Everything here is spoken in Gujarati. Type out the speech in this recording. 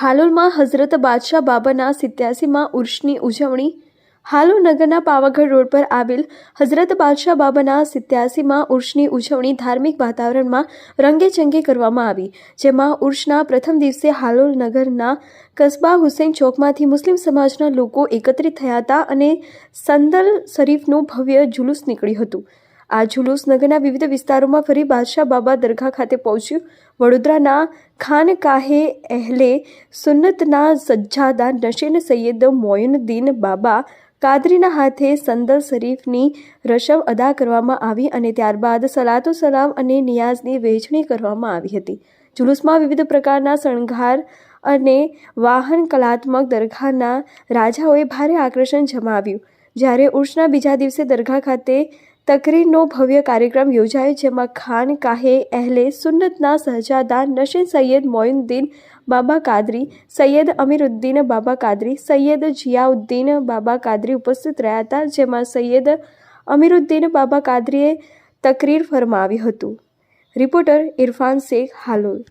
હાલોલમાં હઝરત બાદશાહ બાબાના 87મા ઉર્ષની ઉજવણી। હાલોલ નગરના પાવાગઢ રોડ પર આવેલ હઝરત બાદશાહ બાબાના 87મા ઉર્ષની ઉજવણી ધાર્મિક વાતાવરણમાં રંગેચંગે કરવામાં આવી, જેમાં ઉર્ષના પ્રથમ દિવસે હાલોલ નગરના કસ્બા હુસૈન ચોકમાંથી મુસ્લિમ સમાજના લોકો એકત્રિત થયા હતા અને સંદલ શરીફનું ભવ્ય જુલુસ નીકળ્યું હતું। આ જુલુસ નગરના વિવિધ વિસ્તારોમાં ફરી બાદશાહ બાબા દરગાહ ખાતે પહોંચ્યું। વડોદરાના ખાનકાહે અહેલે સુન્નતના સજ્જાદા નશીન સૈયદ મોઇનુદ્દીન બાબા કાદરીના હાથે સંદલ શરીફની રસમ અદા કરવામાં આવી અને ત્યારબાદ સલાતો સલામ અને નિયાઝની વહેંચણી કરવામાં આવી હતી। જુલુસમાં વિવિધ પ્રકારના શણગાર અને વાહન કલાત્મક દરગાહના રાજાઓએ ભારે આકર્ષણ જમાવ્યું। જ્યારે ઉર્ષના બીજા દિવસે દરગાહ ખાતે તકરીરનો ભવ્ય કાર્યક્રમ યોજાયો, જેમાં ખાનકાહે અહેલે સુન્નતના શહજાદા નશીન સૈયદ મોઇનુદ્દીન બાબા કાદરી, સૈયદ અમીરુદ્દીન બાબા કાદરી, સૈયદ જિયાઉદ્દીન બાબા કાદરી ઉપસ્થિત રહ્યા હતા, જેમાં સૈયદ અમીરુદ્દીન બાબા કાદરીએ તકરીર ફરમાવ્યું હતું। રિપોર્ટર ઇરફાન શેખ, હાલોલ।